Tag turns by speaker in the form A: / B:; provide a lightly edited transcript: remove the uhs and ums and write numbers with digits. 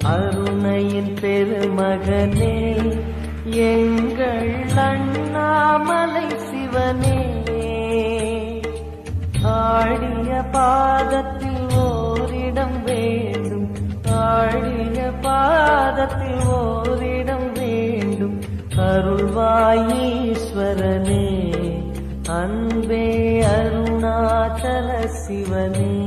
A: அருணையின் பெருமகனே எங்கள் அண்ணாமலை சிவனே, ஆடிய பாதத்தில் ஓரிடம் வேண்டும், ஆடிய பாதத்தில் ஓரிடம் வேண்டும். அருள்வாயீஸ்வரனே, அன்பே அருணாச்சல சிவனே.